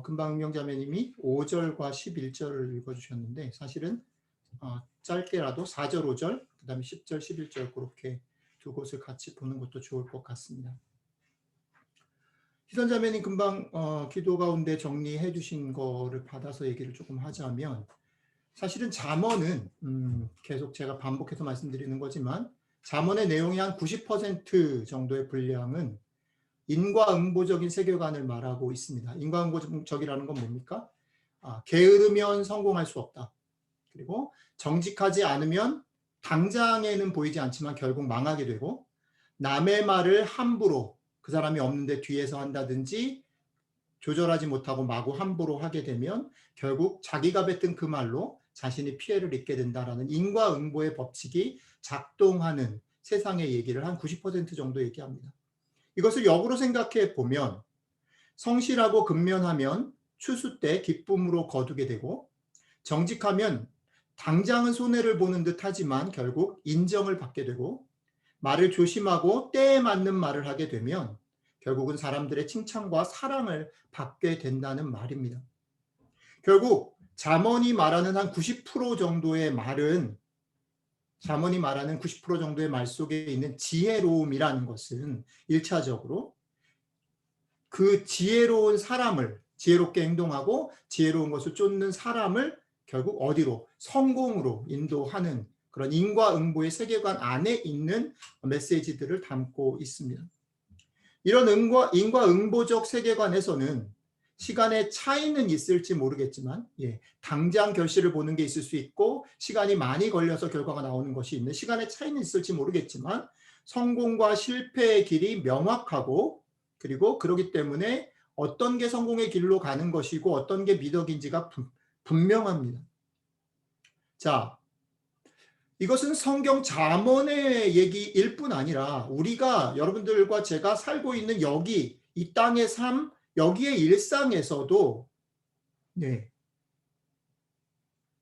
금방 응명자매님이 5절과 11절을 읽어주셨는데 사실은 짧게라도 4절, 5절, 그 다음에 10절, 11절 그렇게 두 곳을 같이 보는 것도 좋을 것 같습니다. 희선자매님 금방 기도 가운데 정리해 주신 거를 받아서 얘기를 조금 하자면 사실은 잠언은 계속 제가 반복해서 말씀드리는 거지만 잠언의 내용이 한 90% 정도의 분량은 인과응보적인 세계관을 말하고 있습니다. 인과응보적이라는 건 뭡니까? 게으르면 성공할 수 없다. 그리고 정직하지 않으면 당장에는 보이지 않지만 결국 망하게 되고 남의 말을 함부로 그 사람이 없는데 뒤에서 한다든지 조절하지 못하고 마구 함부로 하게 되면 결국 자기가 뱉은 그 말로 자신이 피해를 입게 된다라는 인과응보의 법칙이 작동하는 세상의 얘기를 한 90% 정도 얘기합니다. 이것을 역으로 생각해 보면 성실하고 근면하면 추수 때 기쁨으로 거두게 되고 정직하면 당장은 손해를 보는 듯 하지만 결국 인정을 받게 되고 말을 조심하고 때에 맞는 말을 하게 되면 결국은 사람들의 칭찬과 사랑을 받게 된다는 말입니다. 결국 잠언이 말하는 한 90% 정도의 말은 잠언이 말하는 90% 정도의 말 속에 있는 지혜로움이라는 것은 1차적으로 그 지혜로운 사람을 지혜롭게 행동하고 지혜로운 것을 쫓는 사람을 결국 어디로 성공으로 인도하는 그런 인과응보의 세계관 안에 있는 메시지들을 담고 있습니다. 이런 인과응보적 세계관에서는 시간의 차이는 있을지 모르겠지만 당장 결실을 보는 게 있을 수 있고 시간이 많이 걸려서 결과가 나오는 것이 있는 시간의 차이는 있을지 모르겠지만 성공과 실패의 길이 명확하고 그리고 그렇기 때문에 어떤 게 성공의 길로 가는 것이고 어떤 게 미덕인지가 분명합니다. 자, 이것은 성경 잠언의 얘기일 뿐 아니라 우리가 여러분들과 제가 살고 있는 여기 이 땅의 삶, 여기의 일상에서도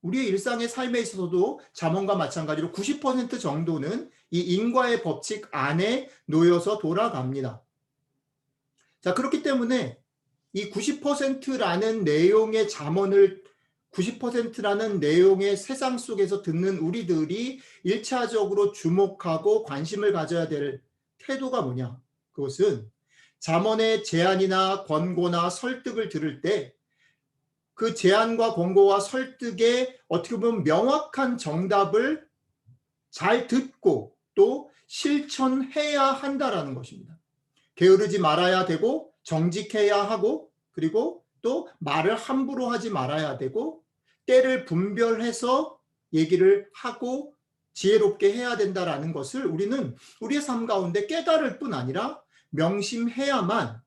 우리의 일상의 삶에 있어서도 잠언과 마찬가지로 90% 정도는 이 인과의 법칙 안에 놓여서 돌아갑니다. 자, 그렇기 때문에 이 90%라는 내용의 잠언을 90%라는 내용의 세상 속에서 듣는 우리들이 1차적으로 주목하고 관심을 가져야 될 태도가 뭐냐? 그것은 잠언의 제안이나 권고나 설득을 들을 때 그 제안과 권고와 설득에 어떻게 보면 명확한 정답을 잘 듣고 또 실천해야 한다라는 것입니다. 게으르지 말아야 되고 정직해야 하고 그리고 또 말을 함부로 하지 말아야 되고 때를 분별해서 얘기를 하고 지혜롭게 해야 된다라는 것을 우리는 우리의 삶 가운데 깨달을 뿐 아니라 명심해야만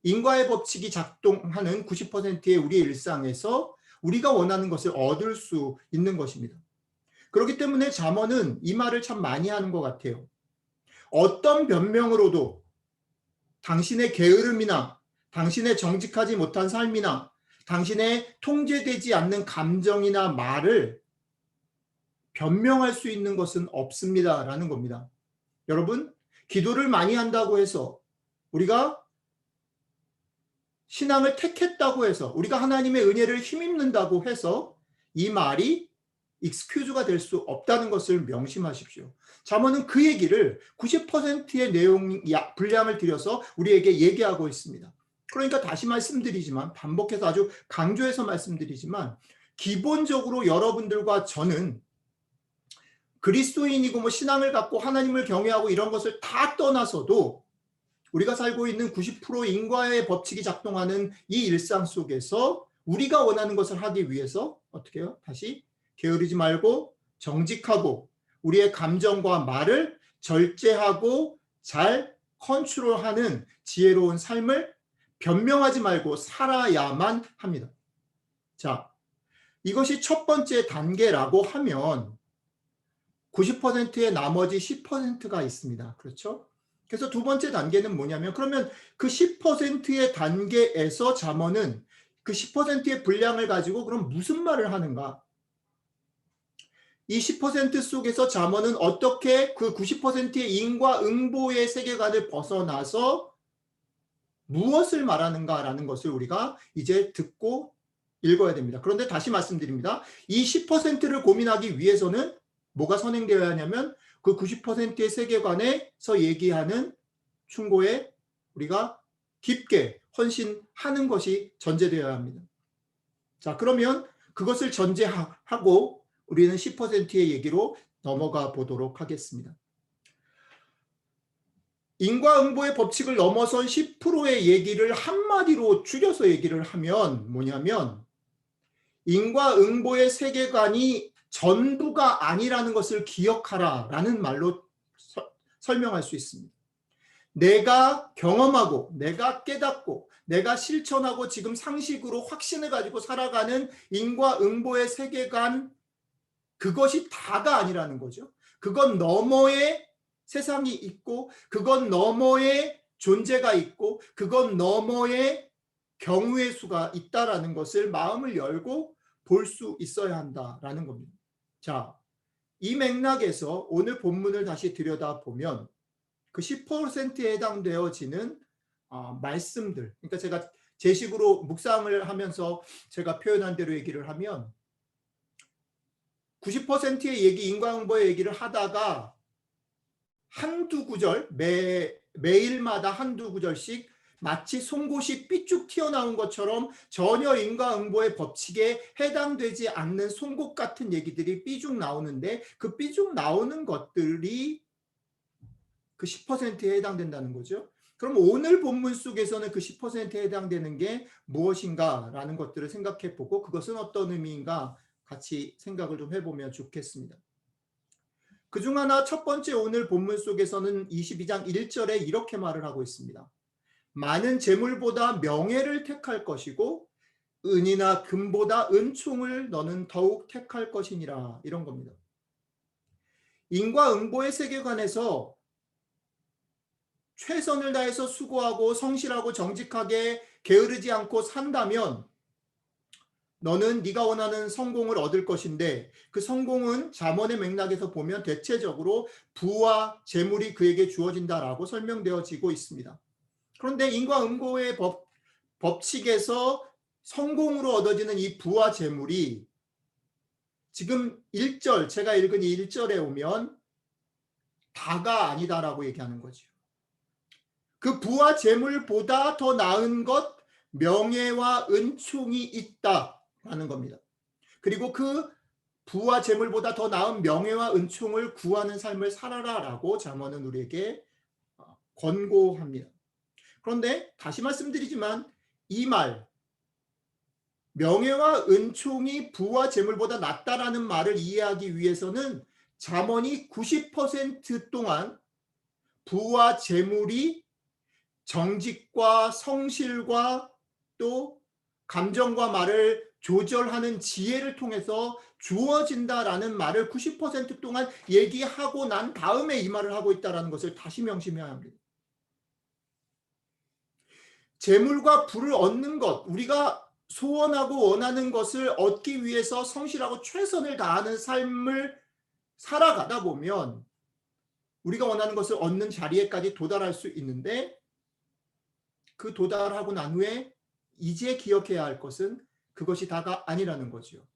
인과의 법칙이 작동하는 90%의 우리의 일상에서 우리가 원하는 것을 얻을 수 있는 것입니다. 그렇기 때문에 잠언은 이 말을 참 많이 하는 것 같아요. 어떤 변명으로도 당신의 게으름이나 당신의 정직하지 못한 삶이나 당신의 통제되지 않는 감정이나 말을 변명할 수 있는 것은 없습니다라는 겁니다. 여러분, 기도를 많이 한다고 해서 우리가 신앙을 택했다고 해서 우리가 하나님의 은혜를 힘입는다고 해서 이 말이 익스큐즈가 될 수 없다는 것을 명심하십시오. 잠언은 그 얘기를 90%의 내용 분량을 들여서 우리에게 얘기하고 있습니다. 그러니까 다시 말씀드리지만 반복해서 아주 강조해서 말씀드리지만 기본적으로 여러분들과 저는 그리스도인이고 신앙을 갖고 하나님을 경외하고 이런 것을 다 떠나서도 우리가 살고 있는 90% 인과의 법칙이 작동하는 이 일상 속에서 우리가 원하는 것을 하기 위해서 어떻게 해요? 다시 게으르지 말고 정직하고 우리의 감정과 말을 절제하고 잘 컨트롤하는 지혜로운 삶을 변명하지 말고 살아야만 합니다. 자, 이것이 첫 번째 단계라고 하면 90%의 나머지 10%가 있습니다. 그렇죠? 그래서 두 번째 단계는 뭐냐면 그러면 그 10%의 단계에서 잠언은 그 10%의 분량을 가지고 그럼 무슨 말을 하는가? 이 10% 속에서 잠언은 어떻게 그 90%의 인과응보의 세계관을 벗어나서 무엇을 말하는가라는 것을 우리가 이제 듣고 읽어야 됩니다. 그런데 다시 말씀드립니다. 이 10%를 고민하기 위해서는 뭐가 선행되어야 하냐면 그 90%의 세계관에서 얘기하는 충고에 우리가 깊게 헌신하는 것이 전제되어야 합니다. 자, 그러면 그것을 전제하고 우리는 10%의 얘기로 넘어가 보도록 하겠습니다. 인과응보의 법칙을 넘어선 10%의 얘기를 한마디로 줄여서 얘기를 하면 뭐냐면 인과응보의 세계관이 전부가 아니라는 것을 기억하라 라는 말로 설명할 수 있습니다. 내가 경험하고 내가 깨닫고 내가 실천하고 지금 상식으로 확신을 가지고 살아가는 인과응보의 세계관, 그것이 다가 아니라는 거죠. 그건 너머의 세상이 있고 그건 너머의 존재가 있고 그건 너머의 경우의 수가 있다라는 것을 마음을 열고 볼 수 있어야 한다라는 겁니다. 자, 이 맥락에서 오늘 본문을 다시 들여다보면 그 10%에 해당되어지는 말씀들, 그러니까 제가 제 식으로 묵상을 하면서 제가 표현한 대로 얘기를 하면 90%의 얘기, 인과응보의 얘기를 하다가 한두 구절, 매일마다 한두 구절씩 마치 송곳이 삐쭉 튀어나온 것처럼 전혀 인과응보의 법칙에 해당되지 않는 송곳 같은 얘기들이 삐쭉 나오는데 그 삐쭉 나오는 것들이 그 10%에 해당된다는 거죠. 그럼 오늘 본문 속에서는 그 10%에 해당되는 게 무엇인가라는 것들을 생각해 보고 그것은 어떤 의미인가 같이 생각을 좀 해보면 좋겠습니다. 그중 하나 첫 번째 오늘 본문 속에서는 22장 1절에 이렇게 말을 하고 있습니다. 많은 재물보다 명예를 택할 것이고 은이나 금보다 은총을 너는 더욱 택할 것이니라, 이런 겁니다. 인과응보의 세계관에서 최선을 다해서 수고하고 성실하고 정직하게 게으르지 않고 산다면 너는 네가 원하는 성공을 얻을 것인데 그 성공은 잠언의 맥락에서 보면 대체적으로 부와 재물이 그에게 주어진다라고 설명되어지고 있습니다. 그런데 인과응보의 법칙에서 성공으로 얻어지는 이 부와 재물이 지금 1절, 제가 읽은 이 1절에 오면 다가 아니다라고 얘기하는 거죠. 그 부와 재물보다 더 나은 것, 명예와 은총이 있다라는 겁니다. 그리고 그 부와 재물보다 더 나은 명예와 은총을 구하는 삶을 살아라라고 잠언은 우리에게 권고합니다. 그런데 다시 말씀드리지만 이 말, 명예와 은총이 부와 재물보다 낫다라는 말을 이해하기 위해서는 잠언이 90% 동안 부와 재물이 정직과 성실과 또 감정과 말을 조절하는 지혜를 통해서 주어진다라는 말을 90% 동안 얘기하고 난 다음에 이 말을 하고 있다는 것을 다시 명심해야 합니다. 재물과 부를 얻는 것, 우리가 소원하고 원하는 것을 얻기 위해서 성실하고 최선을 다하는 삶을 살아가다 보면 우리가 원하는 것을 얻는 자리에까지 도달할 수 있는데 그 도달하고 난 후에 이제 기억해야 할 것은 그것이 다가 아니라는 거죠.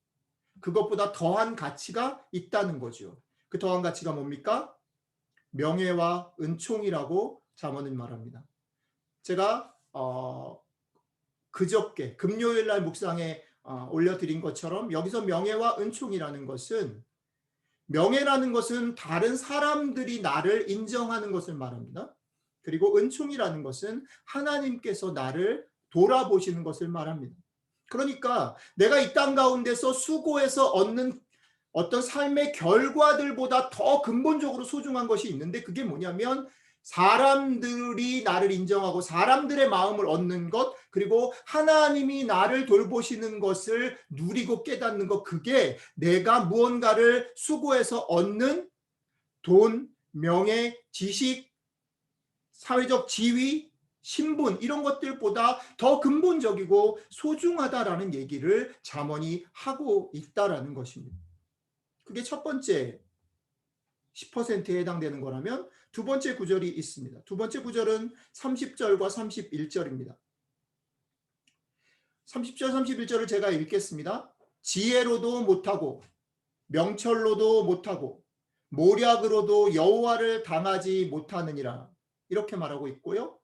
그것보다 더한 가치가 있다는 거죠. 그 더한 가치가 뭡니까? 명예와 은총이라고 잠언은 말합니다. 제가 그저께 금요일 날 묵상에 올려드린 것처럼 여기서 명예와 은총이라는 것은, 명예라는 것은 다른 사람들이 나를 인정하는 것을 말합니다. 그리고 은총이라는 것은 하나님께서 나를 돌아보시는 것을 말합니다. 그러니까 내가 이 땅 가운데서 수고해서 얻는 어떤 삶의 결과들보다 더 근본적으로 소중한 것이 있는데 그게 뭐냐면 사람들이 나를 인정하고 사람들의 마음을 얻는 것, 그리고 하나님이 나를 돌보시는 것을 누리고 깨닫는 것, 그게 내가 무언가를 수고해서 얻는 돈, 명예, 지식, 사회적 지위, 신분, 이런 것들보다 더 근본적이고 소중하다라는 얘기를 잠언이 하고 있다라는 것입니다. 그게 첫 번째 10%에 해당되는 거라면, 두 번째 구절이 있습니다. 두 번째 구절은 30절과 31절입니다. 30절, 31절을 제가 읽겠습니다. 지혜로도 못하고 명철로도 못하고 모략으로도 여호와를 당하지 못하느니라. 이렇게 말하고 있고요.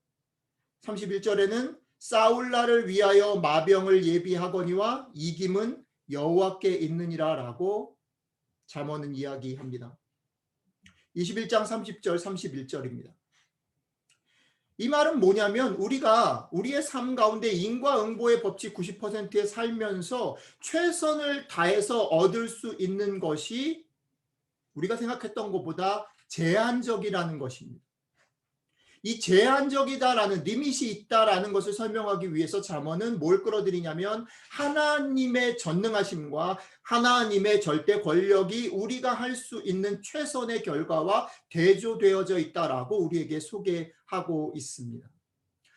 31절에는 싸울날을 위하여 마병을 예비하거니와 이김은 여호와께 있느니라 라고 잠언은 이야기합니다. 21장 30절 31절입니다. 이 말은 뭐냐면 우리가 우리의 삶 가운데 인과응보의 법칙 90%에 살면서 최선을 다해서 얻을 수 있는 것이 우리가 생각했던 것보다 제한적이라는 것입니다. 이 제한적이다라는 리밋이 있다라는 것을 설명하기 위해서 잠언은 뭘 끌어들이냐면 하나님의 전능하심과 하나님의 절대 권력이 우리가 할 수 있는 최선의 결과와 대조되어져 있다라고 우리에게 소개하고 있습니다.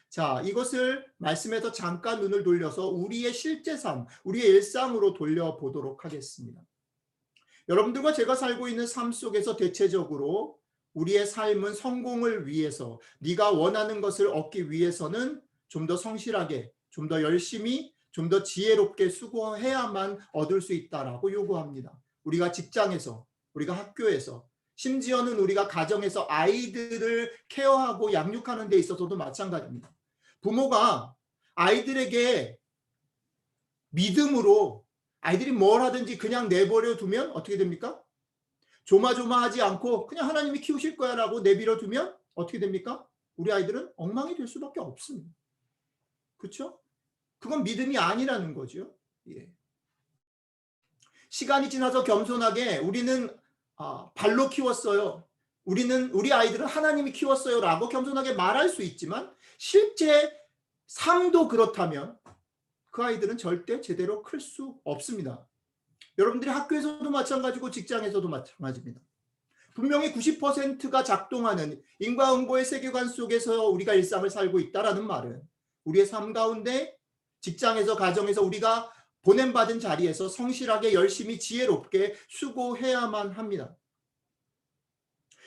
자, 이것을 말씀에서 잠깐 눈을 돌려서 우리의 실제 삶, 우리의 일상으로 돌려보도록 하겠습니다. 여러분들과 제가 살고 있는 삶 속에서 대체적으로 우리의 삶은 성공을 위해서 네가 원하는 것을 얻기 위해서는 좀 더 성실하게, 좀 더 열심히, 좀 더 지혜롭게 수고해야만 얻을 수 있다라고 요구합니다. 우리가 직장에서, 우리가 학교에서, 심지어는 우리가 가정에서 아이들을 케어하고 양육하는 데 있어서도 마찬가지입니다. 부모가 아이들에게 믿음으로 아이들이 뭘 하든지 그냥 내버려 두면 어떻게 됩니까? 조마조마하지 않고 그냥 하나님이 키우실 거야 라고 내버려 두면 어떻게 됩니까? 우리 아이들은 엉망이 될 수밖에 없습니다. 그렇죠? 그건 믿음이 아니라는 거죠. 예. 시간이 지나서 겸손하게 우리는 발로 키웠어요. 우리 아이들은 하나님이 키웠어요 라고 겸손하게 말할 수 있지만 실제 삶도 그렇다면 그 아이들은 절대 제대로 클 수 없습니다. 여러분들이 학교에서도 마찬가지고 직장에서도 마찬가지입니다. 분명히 90%가 작동하는 인과응보의 세계관 속에서 우리가 일상을 살고 있다는 말은 우리의 삶 가운데 직장에서 가정에서 우리가 보냄받은 자리에서 성실하게 열심히 지혜롭게 수고해야만 합니다.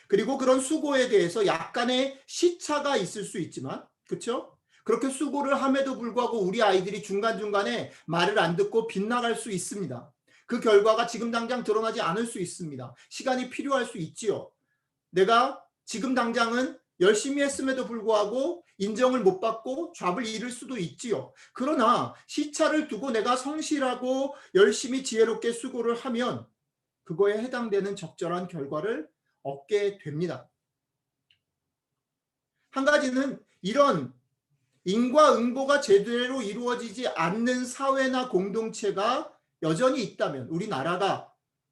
그리고 그런 수고에 대해서 약간의 시차가 있을 수 있지만 그렇죠? 그렇게 수고를 함에도 불구하고 우리 아이들이 중간중간에 말을 안 듣고 빗나갈 수 있습니다. 그 결과가 지금 당장 드러나지 않을 수 있습니다. 시간이 필요할 수 있지요. 내가 지금 당장은 열심히 했음에도 불구하고 인정을 못 받고 잡을 잃을 수도 있지요. 그러나 시차를 두고 내가 성실하고 열심히 지혜롭게 수고를 하면 그거에 해당되는 적절한 결과를 얻게 됩니다. 한 가지는 이런 인과응보가 제대로 이루어지지 않는 사회나 공동체가 여전히 있다면 우리나라가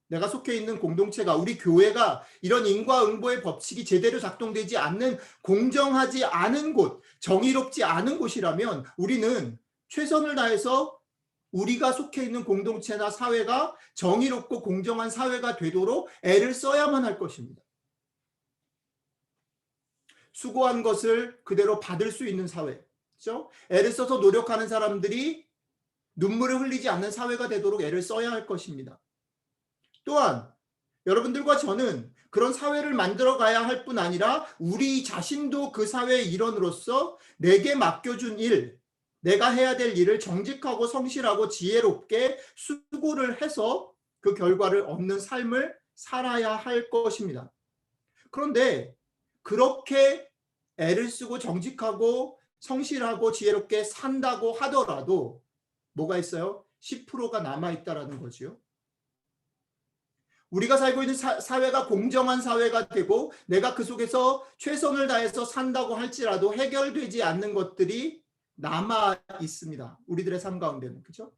내가 속해 있는 공동체가 우리 교회가 이런 인과응보의 법칙이 제대로 작동되지 않는 공정하지 않은 곳, 정의롭지 않은 곳이라면 우리는 최선을 다해서 우리가 속해 있는 공동체나 사회가 정의롭고 공정한 사회가 되도록 애를 써야만 할 것입니다. 수고한 것을 그대로 받을 수 있는 사회, 그렇죠? 애를 써서 노력하는 사람들이 눈물을 흘리지 않는 사회가 되도록 애를 써야 할 것입니다. 또한 여러분들과 저는 그런 사회를 만들어 가야 할 뿐 아니라 우리 자신도 그 사회의 일원으로서 내게 맡겨준 일, 내가 해야 될 일을 정직하고 성실하고 지혜롭게 수고를 해서 그 결과를 얻는 삶을 살아야 할 것입니다. 그런데 그렇게 애를 쓰고 정직하고 성실하고 지혜롭게 산다고 하더라도 뭐가 있어요? 10%가 남아있다라는 거죠. 우리가 살고 있는 사회가 공정한 사회가 되고 내가 그 속에서 최선을 다해서 산다고 할지라도 해결되지 않는 것들이 남아 있습니다. 우리들의 삶 가운데는. 그렇죠?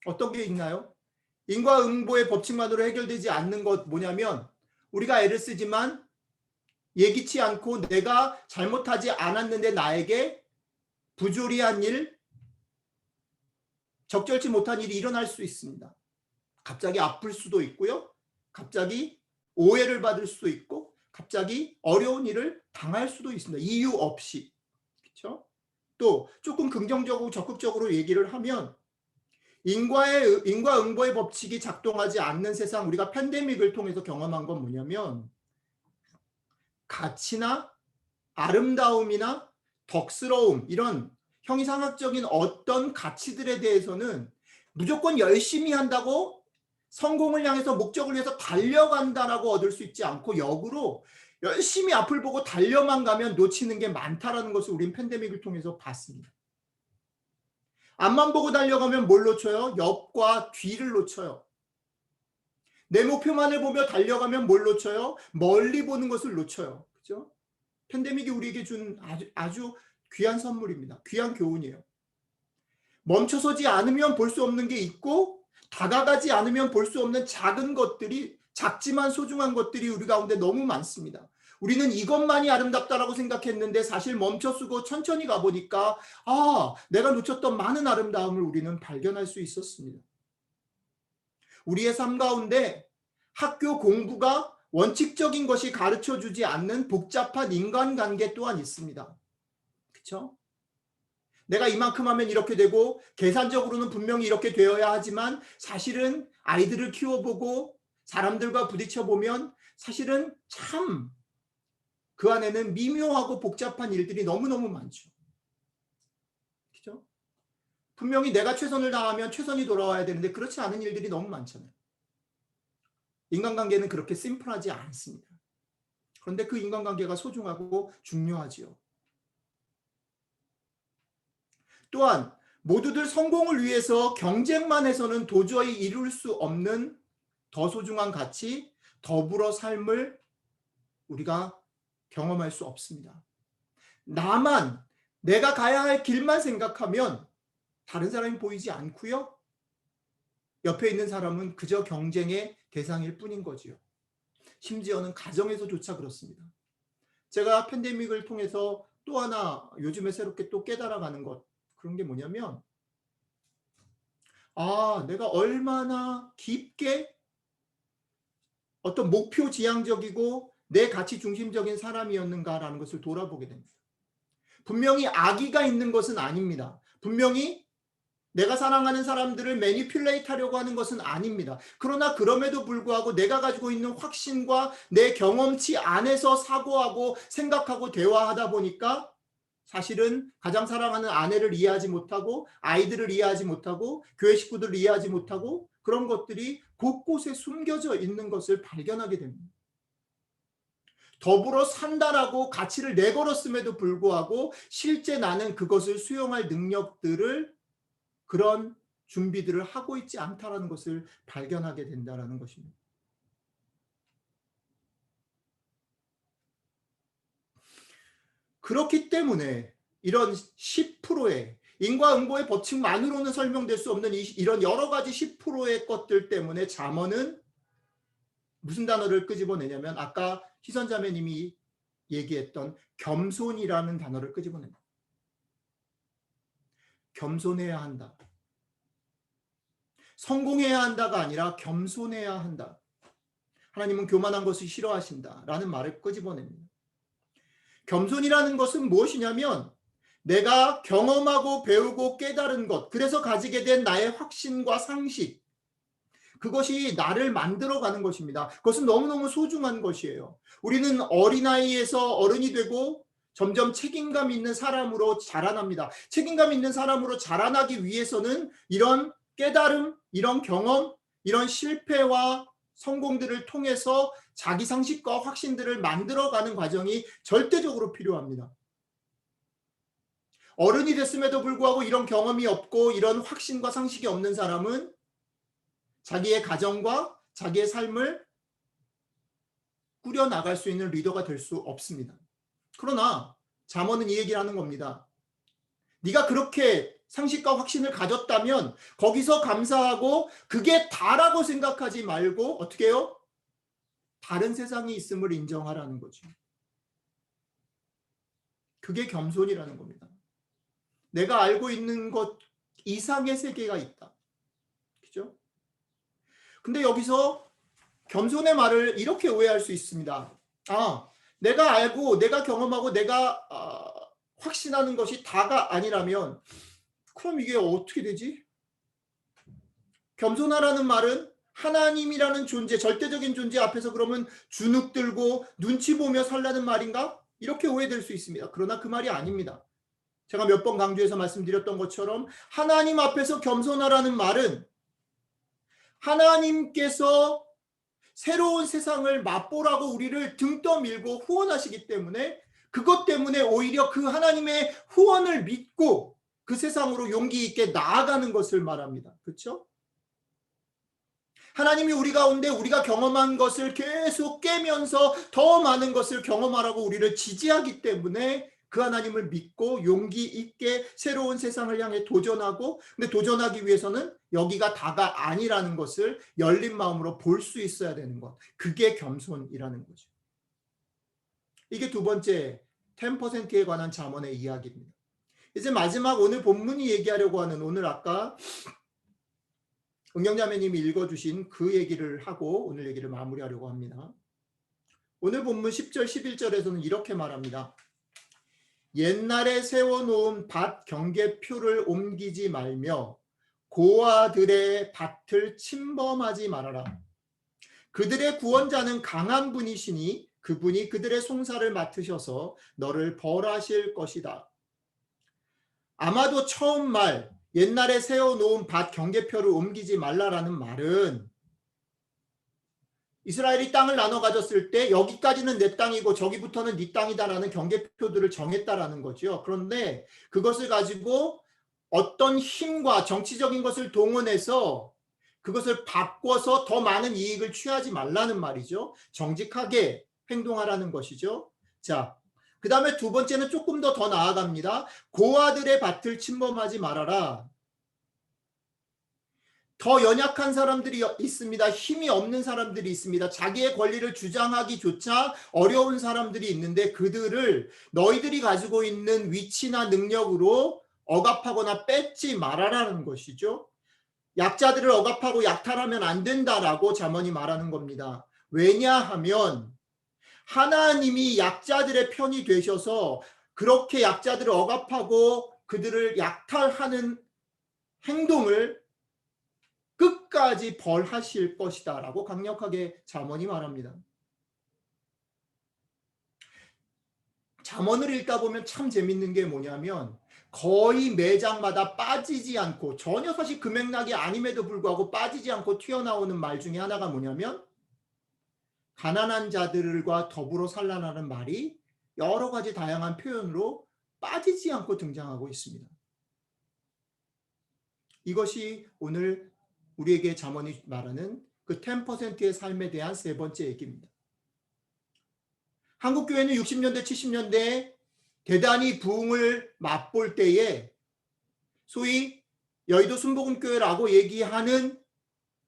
어떤 게 있나요? 인과응보의 법칙만으로 해결되지 않는 것 뭐냐면 우리가 애를 쓰지만 예기치 않고 내가 잘못하지 않았는데 나에게 부조리한 일, 적절치 못한 일이 일어날 수 있습니다. 갑자기 아플 수도 있고요. 갑자기 오해를 받을 수도 있고 갑자기 어려운 일을 당할 수도 있습니다. 이유 없이. 그렇죠? 또 조금 긍정적으로 적극적으로 얘기를 하면 인과응보의 법칙이 작동하지 않는 세상, 우리가 팬데믹을 통해서 경험한 건 뭐냐면 가치나 아름다움이나 덕스러움, 이런 형이상학적인 어떤 가치들에 대해서는 무조건 열심히 한다고 성공을 향해서 목적을 위해서 달려간다라고 얻을 수 있지 않고, 역으로 열심히 앞을 보고 달려만 가면 놓치는 게 많다라는 것을 우린 팬데믹을 통해서 봤습니다. 앞만 보고 달려가면 뭘 놓쳐요? 옆과 뒤를 놓쳐요. 내 목표만을 보며 달려가면 뭘 놓쳐요? 멀리 보는 것을 놓쳐요. 그죠? 팬데믹이 우리에게 준 아주 귀한 선물입니다. 귀한 교훈이에요. 멈춰서지 않으면 볼 수 없는 게 있고, 다가가지 않으면 볼 수 없는 작은 것들이, 작지만 소중한 것들이 우리 가운데 너무 많습니다. 우리는 이것만이 아름답다라고 생각했는데 사실 멈춰서고 천천히 가보니까 내가 놓쳤던 많은 아름다움을 우리는 발견할 수 있었습니다. 우리의 삶 가운데 학교 공부가 원칙적인 것이 가르쳐주지 않는 복잡한 인간관계 또한 있습니다. 그렇죠? 내가 이만큼 하면 이렇게 되고 계산적으로는 분명히 이렇게 되어야 하지만, 사실은 아이들을 키워보고 사람들과 부딪혀보면 사실은 참 그 안에는 미묘하고 복잡한 일들이 너무너무 많죠. 그렇죠? 분명히 내가 최선을 다하면 최선이 돌아와야 되는데 그렇지 않은 일들이 너무 많잖아요. 인간관계는 그렇게 심플하지 않습니다. 그런데 그 인간관계가 소중하고 중요하지요. 또한 모두들 성공을 위해서 경쟁만 해서는 도저히 이룰 수 없는 더 소중한 가치, 더불어 삶을 우리가 경험할 수 없습니다. 나만, 내가 가야 할 길만 생각하면 다른 사람이 보이지 않고요, 옆에 있는 사람은 그저 경쟁의 대상일 뿐인 거지요. 심지어는 가정에서조차 그렇습니다. 제가 팬데믹을 통해서 또 하나 요즘에 새롭게 또 깨달아가는 것, 그런 게 뭐냐면, 내가 얼마나 깊게 어떤 목표 지향적이고 내 가치 중심적인 사람이었는가라는 것을 돌아보게 됩니다. 분명히 악의가 있는 것은 아닙니다. 분명히 내가 사랑하는 사람들을 매니퓰레이트 하려고 하는 것은 아닙니다. 그러나 그럼에도 불구하고 내가 가지고 있는 확신과 내 경험치 안에서 사고하고 생각하고 대화하다 보니까 사실은 가장 사랑하는 아내를 이해하지 못하고, 아이들을 이해하지 못하고, 교회 식구들을 이해하지 못하고, 그런 것들이 곳곳에 숨겨져 있는 것을 발견하게 됩니다. 더불어 산다라고 가치를 내걸었음에도 불구하고 실제 나는 그것을 수용할 능력들을, 그런 준비들을 하고 있지 않다라는 것을 발견하게 된다라는 것입니다. 그렇기 때문에 이런 10%의 인과응보의 법칙만으로는 설명될 수 없는 이런 여러 가지 10%의 것들 때문에 잠언은 무슨 단어를 끄집어내냐면, 아까 희선자매님이 얘기했던 겸손이라는 단어를 끄집어냅니다. 겸손해야 한다. 성공해야 한다가 아니라 겸손해야 한다. 하나님은 교만한 것을 싫어하신다라는 말을 끄집어냅니다. 겸손이라는 것은 무엇이냐면, 내가 경험하고 배우고 깨달은 것, 그래서 가지게 된 나의 확신과 상식, 그것이 나를 만들어가는 것입니다. 그것은 너무너무 소중한 것이에요. 우리는 어린아이에서 어른이 되고 점점 책임감 있는 사람으로 자라납니다. 책임감 있는 사람으로 자라나기 위해서는 이런 깨달음, 이런 경험, 이런 실패와 성공들을 통해서 자기 상식과 확신들을 만들어가는 과정이 절대적으로 필요합니다. 어른이 됐음에도 불구하고 이런 경험이 없고 이런 확신과 상식이 없는 사람은 자기의 가정과 자기의 삶을 꾸려나갈 수 있는 리더가 될 수 없습니다. 그러나 잠언은 이 얘기를 하는 겁니다. 네가 그렇게 상식과 확신을 가졌다면 거기서 감사하고 그게 다라고 생각하지 말고 어떻게 해요? 다른 세상이 있음을 인정하라는 거죠. 그게 겸손이라는 겁니다. 내가 알고 있는 것 이상의 세계가 있다. 그죠? 근데 여기서 겸손의 말을 이렇게 오해할 수 있습니다. 내가 알고 내가 경험하고 내가 확신하는 것이 다가 아니라면 그럼 이게 어떻게 되지? 겸손하라는 말은 하나님이라는 존재, 절대적인 존재 앞에서 그러면 주눅 들고 눈치 보며 살라는 말인가? 이렇게 오해될 수 있습니다. 그러나 그 말이 아닙니다. 제가 몇 번 강조해서 말씀드렸던 것처럼 하나님 앞에서 겸손하라는 말은 하나님께서 새로운 세상을 맛보라고 우리를 등 떠밀고 후원하시기 때문에 그것 때문에 오히려 그 하나님의 후원을 믿고 그 세상으로 용기 있게 나아가는 것을 말합니다. 그렇죠? 하나님이 우리 가운데 우리가 경험한 것을 계속 깨면서 더 많은 것을 경험하라고 우리를 지지하기 때문에 그 하나님을 믿고 용기 있게 새로운 세상을 향해 도전하고, 근데 도전하기 위해서는 여기가 다가 아니라는 것을 열린 마음으로 볼 수 있어야 되는 것. 그게 겸손이라는 거죠. 이게 두 번째 10%에 관한 잠언의 이야기입니다. 이제 마지막 오늘 본문이 얘기하려고 하는, 오늘 아까 은경자매님이 읽어주신 그 얘기를 하고 오늘 얘기를 마무리하려고 합니다. 오늘 본문 10절 11절에서는 이렇게 말합니다. 옛날에 세워놓은 밭 경계표를 옮기지 말며 고아들의 밭을 침범하지 말아라. 그들의 구원자는 강한 분이시니 그분이 그들의 송사를 맡으셔서 너를 벌하실 것이다. 아마도 처음 말, 옛날에 세워놓은 밭 경계표를 옮기지 말라라는 말은 이스라엘이 땅을 나눠 가졌을 때 여기까지는 내 땅이고 저기부터는 네 땅이다라는 경계표들을 정했다라는 거죠. 그런데 그것을 가지고 어떤 힘과 정치적인 것을 동원해서 그것을 바꿔서 더 많은 이익을 취하지 말라는 말이죠. 정직하게 행동하라는 것이죠. 자, 그 다음에 두 번째는 조금 더 나아갑니다. 고아들의 밭을 침범하지 말아라. 더 연약한 사람들이 있습니다. 힘이 없는 사람들이 있습니다. 자기의 권리를 주장하기조차 어려운 사람들이 있는데 그들을 너희들이 가지고 있는 위치나 능력으로 억압하거나 뺏지 말아라는 것이죠. 약자들을 억압하고 약탈하면 안 된다라고 잠언이 말하는 겁니다. 왜냐하면 하나님이 약자들의 편이 되셔서 그렇게 약자들을 억압하고 그들을 약탈하는 행동을 끝까지 벌하실 것이다 라고 강력하게 잠언이 말합니다. 잠언을 읽다 보면 참 재밌는 게 뭐냐면 거의 매 장마다 빠지지 않고, 전혀 사실 그 맥락이 아님에도 불구하고 빠지지 않고 튀어나오는 말 중에 하나가 뭐냐면 가난한 자들과 더불어 살라라는 말이 여러 가지 다양한 표현으로 빠지지 않고 등장하고 있습니다. 이것이 오늘 우리에게 잠언이 말하는 그 10%의 삶에 대한 세 번째 얘기입니다. 한국교회는 60년대, 70년대에 대단히 부흥을 맛볼 때에 소위 여의도 순복음교회라고 얘기하는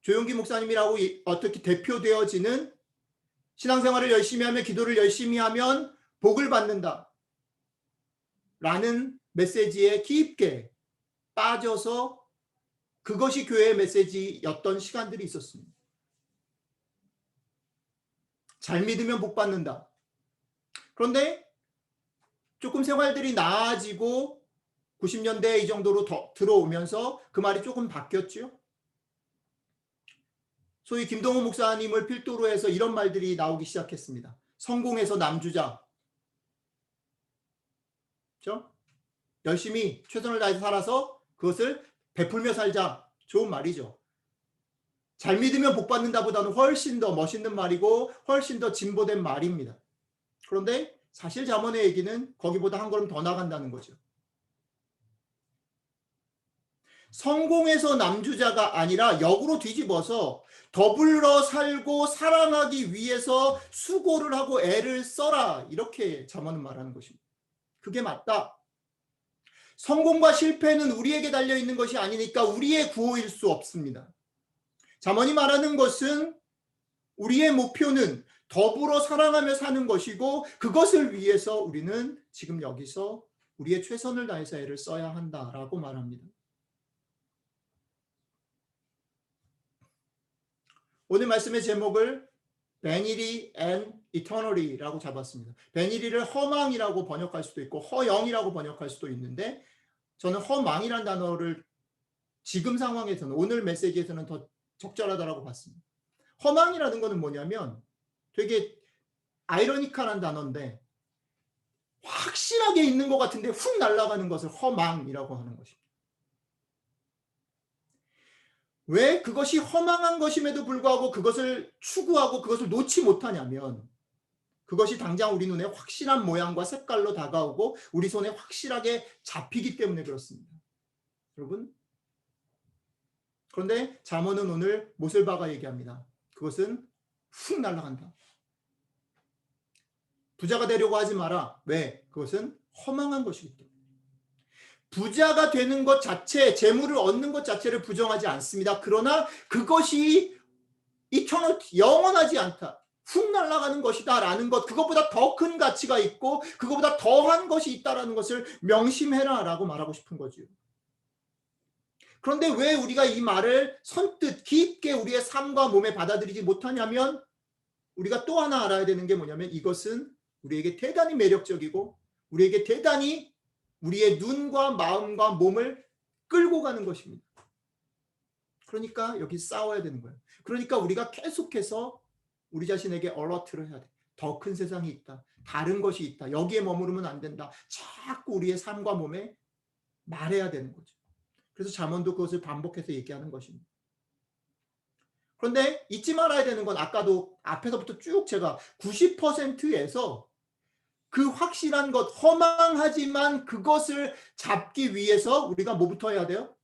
조용기 목사님이라고 어떻게 대표되어지는 신앙생활을 열심히 하면, 기도를 열심히 하면 복을 받는다 라는 메시지에 깊게 빠져서 그것이 교회의 메시지였던 시간들이 있었습니다. 잘 믿으면 복 받는다. 그런데 조금 생활들이 나아지고 90년대 이 정도로 더 들어오면서 그 말이 조금 바뀌었죠. 소위 김동호 목사님을 필두로 해서 이런 말들이 나오기 시작했습니다. 성공해서 남주자. 그렇죠? 열심히 최선을 다해서 살아서 그것을 베풀며 살자. 좋은 말이죠. 잘 믿으면 복 받는다보다는 훨씬 더 멋있는 말이고 훨씬 더 진보된 말입니다. 그런데 사실 잠언의 얘기는 거기보다 한 걸음 더 나간다는 거죠. 성공해서 남주자가 아니라 역으로 뒤집어서 더불어 살고 사랑하기 위해서 수고를 하고 애를 써라. 이렇게 잠언은 말하는 것입니다. 그게 맞다. 성공과 실패는 우리에게 달려있는 것이 아니니까 우리의 구호일 수 없습니다. 잠언이 말하는 것은 우리의 목표는 더불어 사랑하며 사는 것이고 그것을 위해서 우리는 지금 여기서 우리의 최선을 다해서 애를 써야 한다라고 말합니다. 오늘 말씀의 제목을 vanity and eternity라고 잡았습니다. vanity를 허망이라고 번역할 수도 있고 허영이라고 번역할 수도 있는데 저는 허망이라는 단어를 지금 상황에서는, 오늘 메시지에서는 더 적절하다라고 봤습니다. 허망이라는 것은 뭐냐면 되게 아이러니컬한 단어인데 확실하게 있는 것 같은데 훅 날아가는 것을 허망이라고 하는 것입니다. 왜 그것이 허망한 것임에도 불구하고 그것을 추구하고 그것을 놓지 못하냐면 그것이 당장 우리 눈에 확실한 모양과 색깔로 다가오고 우리 손에 확실하게 잡히기 때문에 그렇습니다. 여러분, 그런데 잠언은 오늘 못을 박아 얘기합니다. 그것은 훅 날아간다. 부자가 되려고 하지 마라. 왜? 그것은 허망한 것이기 때문에. 부자가 되는 것 자체, 재물을 얻는 것 자체를 부정하지 않습니다. 그러나 그것이 이터널, 영원하지 않다. 훅 날아가는 것이다라는 것, 그것보다 더 큰 가치가 있고 그것보다 더한 것이 있다라는 것을 명심해라라고 말하고 싶은 거죠. 그런데 왜 우리가 이 말을 선뜻 깊게 우리의 삶과 몸에 받아들이지 못하냐면 우리가 또 하나 알아야 되는 게 뭐냐면 이것은 우리에게 대단히 매력적이고 우리에게 대단히 우리의 눈과 마음과 몸을 끌고 가는 것입니다. 그러니까 여기 싸워야 되는 거예요. 그러니까 우리가 계속해서 우리 자신에게 얼러트를 해야 돼. 더 큰 세상이 있다. 다른 것이 있다. 여기에 머무르면 안 된다. 자꾸 우리의 삶과 몸에 말해야 되는 거죠. 그래서 잠언도 그것을 반복해서 얘기하는 것입니다. 그런데 잊지 말아야 되는 건 아까도 앞에서부터 쭉 제가 90%에서 그 확실한 것, 허망하지만 그것을 잡기 위해서 우리가 뭐부터 해야 돼요?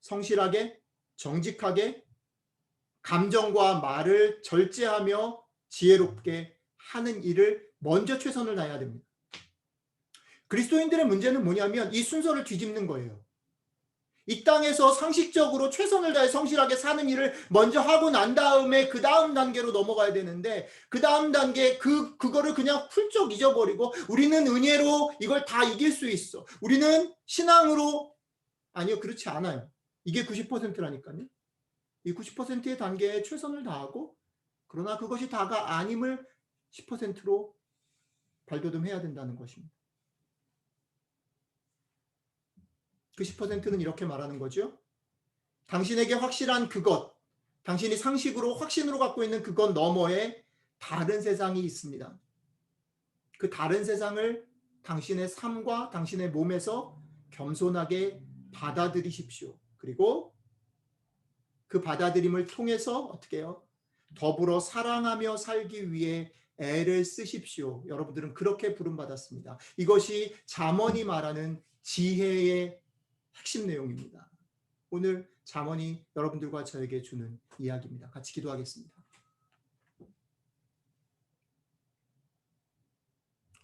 성실하게, 정직하게, 감정과 말을 절제하며 지혜롭게 하는 일을 먼저 최선을 다해야 됩니다. 그리스도인들의 문제는 뭐냐면 이 순서를 뒤집는 거예요. 이 땅에서 상식적으로 최선을 다해 성실하게 사는 일을 먼저 하고 난 다음에 그 다음 단계로 넘어가야 되는데 그 다음 단계 그거를 그냥 훌쩍 잊어버리고 우리는 은혜로 이걸 다 이길 수 있어. 우리는 신앙으로 아니요, 그렇지 않아요. 이게 90%라니까요. 이 90%의 단계에 최선을 다하고 그러나 그것이 다가 아님을 10%로 발돋움해야 된다는 것입니다. 그 10%는 이렇게 말하는 거죠. 당신에게 확실한 그것, 당신이 상식으로 확신으로 갖고 있는 그것 너머에 다른 세상이 있습니다. 그 다른 세상을 당신의 삶과 당신의 몸에서 겸손하게 받아들이십시오. 그리고 그 받아들임을 통해서 어떻게 해요? 더불어 사랑하며 살기 위해 애를 쓰십시오. 여러분들은 그렇게 부름받았습니다. 이것이 잠언이 말하는 지혜의 핵심 내용입니다. 오늘 잠언이 여러분들과 저에게 주는 이야기입니다. 같이 기도하겠습니다.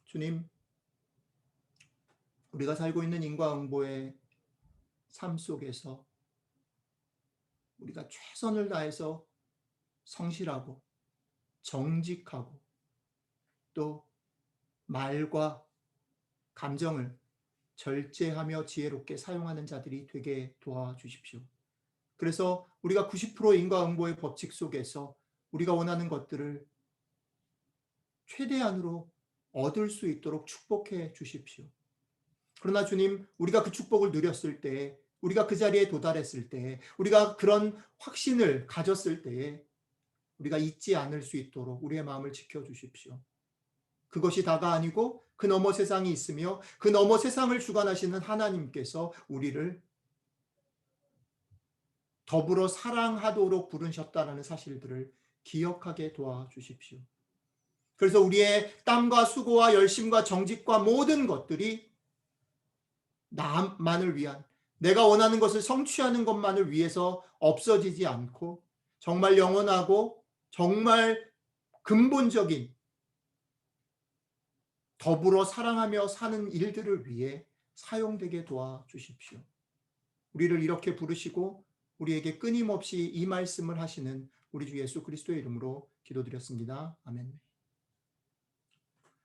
주님, 우리가 살고 있는 인과응보의 삶 속에서 우리가 최선을 다해서 성실하고 정직하고 또 말과 감정을 절제하며 지혜롭게 사용하는 자들이 되게 도와주십시오. 그래서 우리가 90% 인과응보의 법칙 속에서 우리가 원하는 것들을 최대한으로 얻을 수 있도록 축복해 주십시오. 그러나 주님, 우리가 그 축복을 누렸을 때, 우리가 그 자리에 도달했을 때, 우리가 그런 확신을 가졌을 때에 우리가 잊지 않을 수 있도록 우리의 마음을 지켜주십시오. 그것이 다가 아니고 그 너머 세상이 있으며 그 너머 세상을 주관하시는 하나님께서 우리를 더불어 사랑하도록 부르셨다는 사실들을 기억하게 도와주십시오. 그래서 우리의 땀과 수고와 열심과 정직과 모든 것들이 나만을 위한, 내가 원하는 것을 성취하는 것만을 위해서 없어지지 않고 정말 영원하고 정말 근본적인 더불어 사랑하며 사는 일들을 위해 사용되게 도와주십시오. 우리를 이렇게 부르시고 우리에게 끊임없이 이 말씀을 하시는 우리 주 예수 그리스도의 이름으로 기도드렸습니다. 아멘.